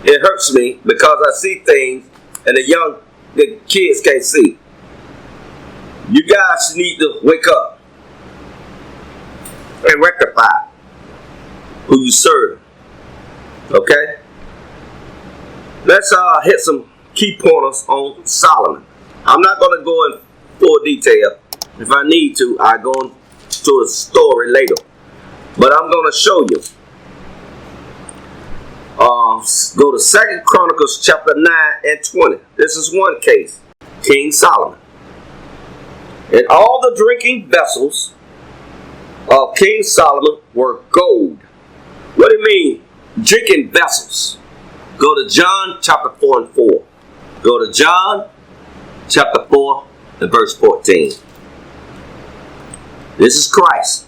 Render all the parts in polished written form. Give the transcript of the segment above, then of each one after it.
It hurts me because I see things and the kids can't see. You guys need to wake up and rectify who you serve. Okay? Let's hit some key pointers on Solomon. I'm not going to go in full detail. If I need to, I go into the story later. But I'm going to show you. Go to 2 Chronicles chapter 9 and 20. This is one case. King Solomon. And all the drinking vessels of King Solomon were gold. What do you mean, drinking vessels? Go to John chapter 4 and 4. Go to John chapter 4 and verse 14. This is Christ.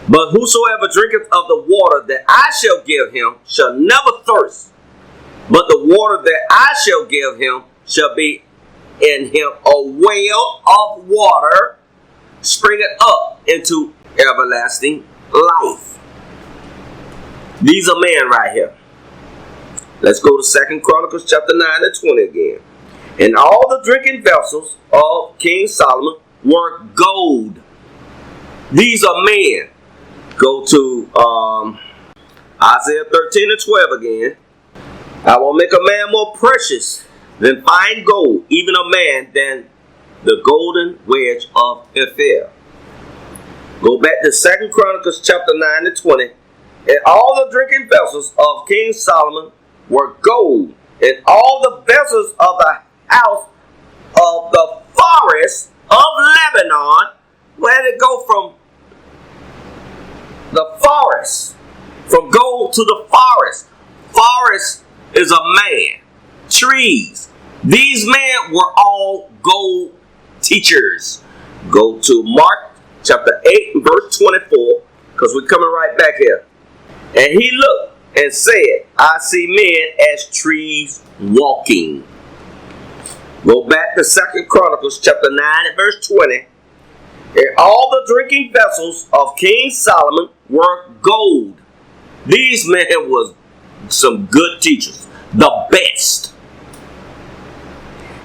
But whosoever drinketh of the water that I shall give him shall never thirst. But the water that I shall give him shall be in him a well of water springeth up into everlasting life. These are men right here. Let's go to 2 Chronicles chapter 9 and 20 again. And all the drinking vessels of King Solomon were gold. These are men. Go to Isaiah 13 and 12 again. I will make a man more precious than fine gold, even a man than the golden wedge of Ophir. Go back to 2 Chronicles chapter 9 and 20. And all the drinking vessels of King Solomon were gold, and all the vessels of the house of the forest of Lebanon. Where did it go from the forest? From gold to the forest. Forest is a man. Trees. These men were all gold teachers. Go to Mark chapter 8 and verse 24, because we're coming right back here. And he looked and said, I see men as trees walking. Go back to 2 Chronicles chapter 9 and verse 20. And all the drinking vessels of King Solomon were gold. These men was some good teachers. The best.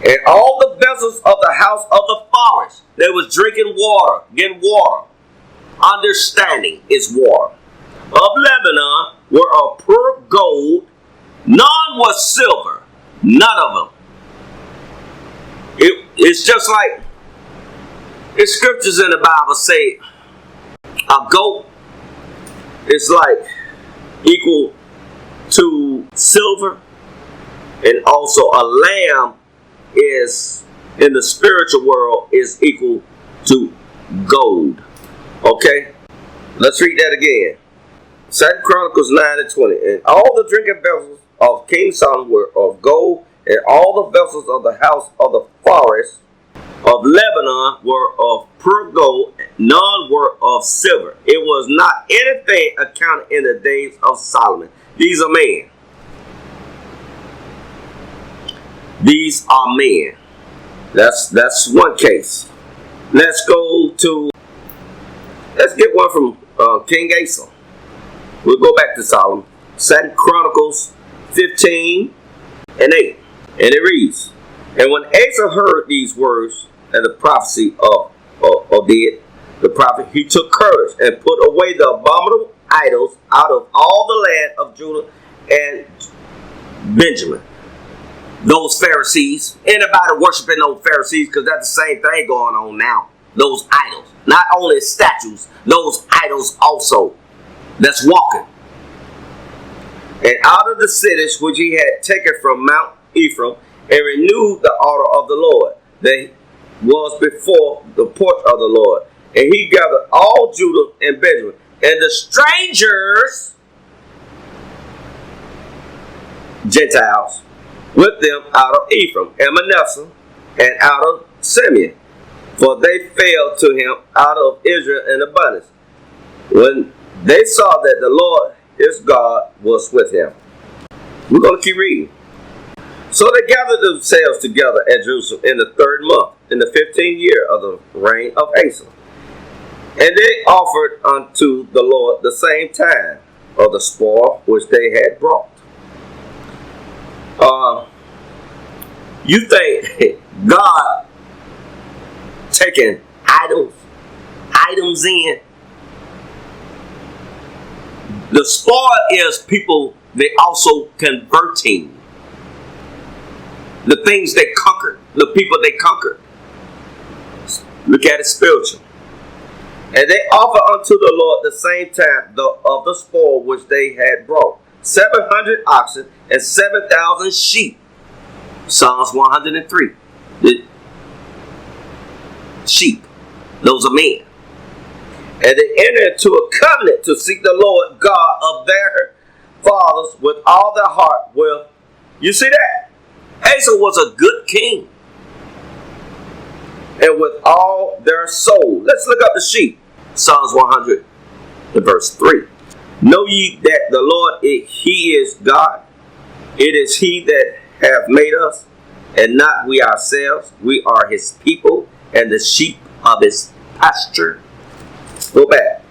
And all the vessels of the house of the forest, they was drinking water, getting water. Understanding is water. Of Lebanon were of pure gold. None was silver. None of them. It's just like the scriptures in the Bible say a goat is like equal to silver, and also a lamb is in the spiritual world is equal to gold. Okay, let's read that again. 2 Chronicles 9 and 20. And all the drinking vessels of King Solomon were of gold, and all the vessels of the house of the forest of Lebanon were of pure gold, none were of silver. It was not anything accounted in the days of Solomon. These are men. These are men. That's one case. Let's get one from King Asa. We'll go back to Solomon. 2 Chronicles 15 and 8. And it reads, and when Asa heard these words and the prophecy of Oded, the prophet, he took courage and put away the abominable idols out of all the land of Judah and Benjamin. Those Pharisees, anybody worshiping those Pharisees, because that's the same thing going on now. Those idols, not only statues, those idols also that's walking. And out of the cities which he had taken from Mount Ephraim, and renewed the altar of the Lord that was before the porch of the Lord. And he gathered all Judah and Benjamin, and the strangers, Gentiles, with them out of Ephraim and Manasseh and out of Simeon, for they fell to him out of Israel in abundance, when they saw that the Lord his God was with him. We're going to keep reading. So they gathered themselves together at Jerusalem in the 3rd month, in the 15th year of the reign of Asa. And they offered unto the Lord the same time of the spoil which they had brought. You think God taking items in? The spoil is people, they also converting the things they conquered, the people they conquered. Look at it spiritual. And they offer unto the Lord the same time of the spoil which they had brought, 700 oxen and 7,000 sheep. Psalms 103. The sheep, those are men. And they entered into a covenant to seek the Lord God of their fathers with all their heart. Well, you see that? Asa was a good king. And with all their soul. Let's look up the sheep. Psalms 100, verse 3. Know ye that the Lord, he is God. It is he that hath made us, and not we ourselves. We are his people, and the sheep of his pasture. Go back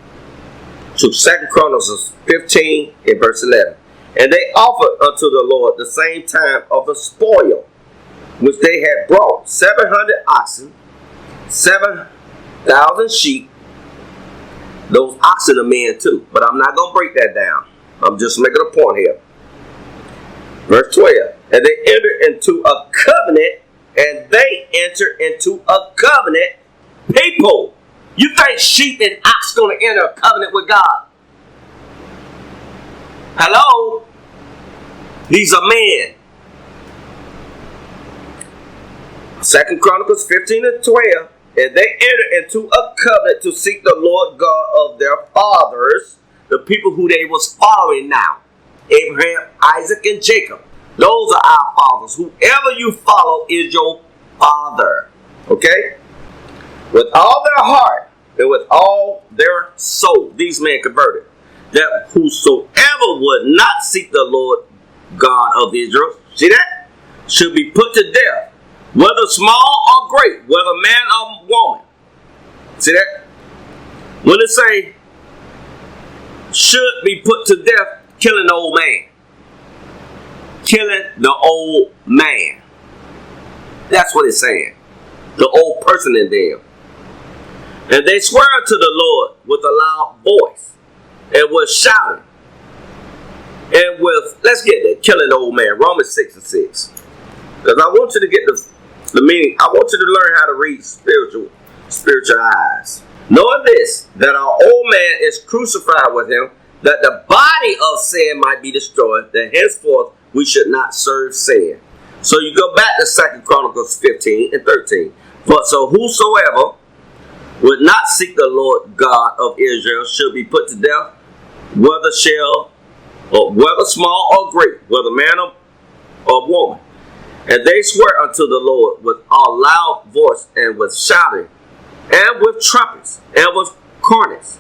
to 2 Chronicles 15 and verse 11. And they offered unto the Lord the same time of the spoil which they had brought, 700 oxen, 7,000 sheep. Those oxen are men too, but I'm not going to break that down. I'm just making a point here. Verse 12. And they entered into a covenant, and they enter into a covenant. People, you think sheep and ox going to enter a covenant with God? Hello? These are men. 2 Chronicles 15 and 12. And they entered into a covenant to seek the Lord God of their fathers, the people who they was following now. Abraham, Isaac, and Jacob. Those are our fathers. Whoever you follow is your father. Okay? With all their heart and with all their soul, these men converted. That whosoever would not seek the Lord God of Israel, see that? Should be put to death, whether small or great, whether man or woman. See that? When it say, should be put to death, killing the old man. Killing the old man. That's what it's saying. The old person in them. And they swear unto the Lord with a loud voice, and with shouting, and with, let's get that, killing the old man, Romans 6 and 6. Because I want you to get the meaning. I want you to learn how to read spiritual eyes. Knowing this, that our old man is crucified with him, that the body of sin might be destroyed, that henceforth we should not serve sin. So you go back to 2 Chronicles 15 and 13. But so whosoever would not seek the Lord God of Israel should be put to death, whether small or great, whether man or woman. And they swear unto the Lord with a loud voice, and with shouting, and with trumpets, and with cornets.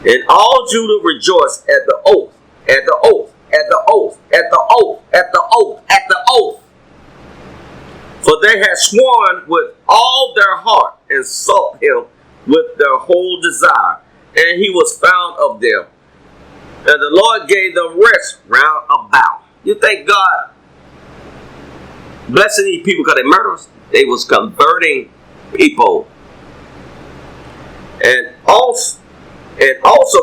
And all Judah rejoiced at the oath, at the oath, at the oath, at the oath, at the oath, at the oath. For they had sworn with all their heart, and sought him with their whole desire. And he was found of them. And the Lord gave them rest round about. You think God blessing these people because they murderers? They was converting people. And also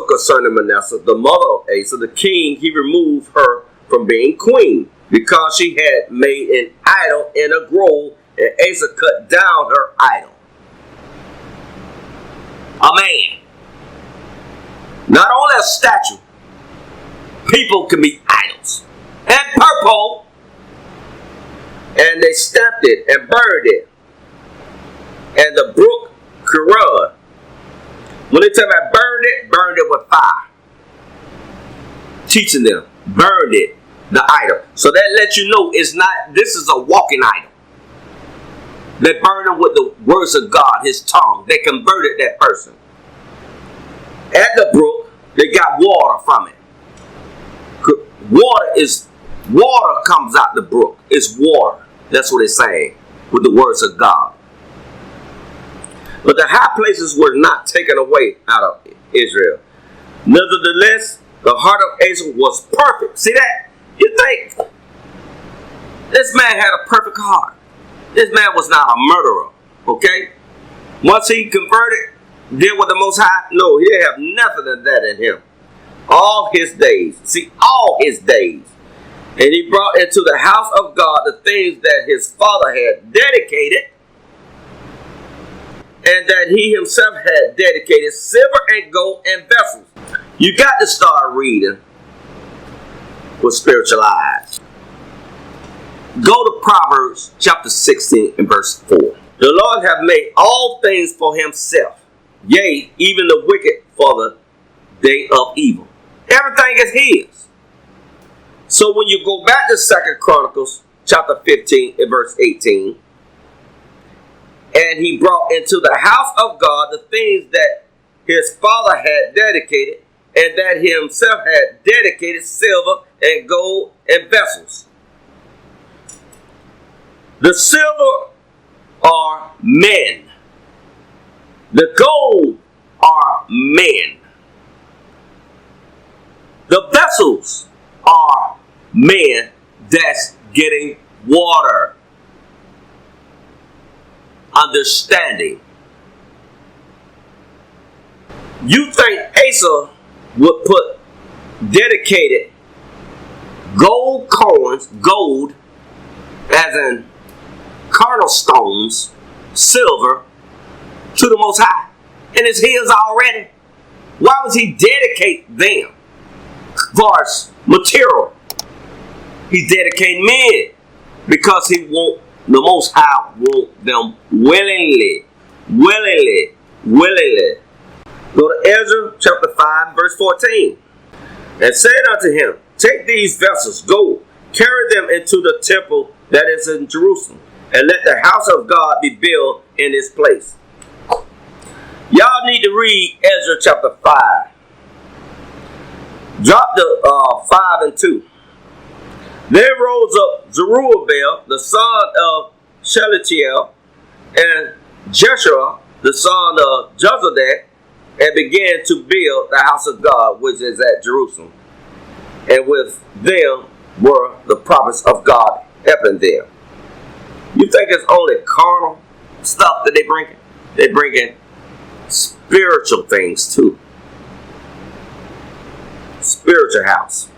concerning Manasseh, the mother of Asa, the king, he removed her from being queen, because she had made an idol in a grove, and Asa cut down her idol. A man. Not only a statue. People can be idols. And purple. And they stamped it and burned it. And the brook Kiron. When they tell me burned it with fire. Teaching them. Burned it. The idol. So that lets you know this is a walking idol. They burned him with the words of God, his tongue. They converted that person. At the brook, they got water from it. Water comes out the brook. It's water. That's what it's saying with the words of God. But the high places were not taken away out of Israel. Nevertheless, the heart of Asa was perfect. See that? You think This man had a perfect heart. This man was not a murderer. Okay? Once he converted, did with the Most High, no, he didn't have nothing of that in him. All his days. See, all his days. And he brought into the house of God the things that his father had dedicated, and that he himself had dedicated, silver and gold and vessels. You got to start reading with spiritual eyes. Go to Proverbs chapter 16 and verse 4. The Lord hath made all things for himself, yea, even the wicked for the day of evil. Everything is his. So when you go back to 2 Chronicles chapter 15 and verse 18, and he brought into the house of God the things that his father had dedicated, and that he himself had dedicated, silver and gold and vessels. The silver are men. The gold are men. The vessels are men that's getting water. Understanding. You think Asa would put dedicated gold coins, gold, as in carnal stones, silver, to the Most High, and it's his already? Why would he dedicate them for his material? He's dedicating men because he won't. The Most High want them willingly. Go to Ezra chapter 5 verse 14. And said unto him, take these vessels, go, carry them into the temple that is in Jerusalem, and let the house of God be built in its place. Y'all need to read Ezra chapter 5. Drop the 5 and 2. Then rose up Zerubbabel, the son of Shealtiel, and Jeshua, the son of Jozadak, and began to build the house of God, which is at Jerusalem. And with them were the prophets of God helping them. You think it's only carnal stuff that they bring in? They bring in spiritual things too. Spiritual house.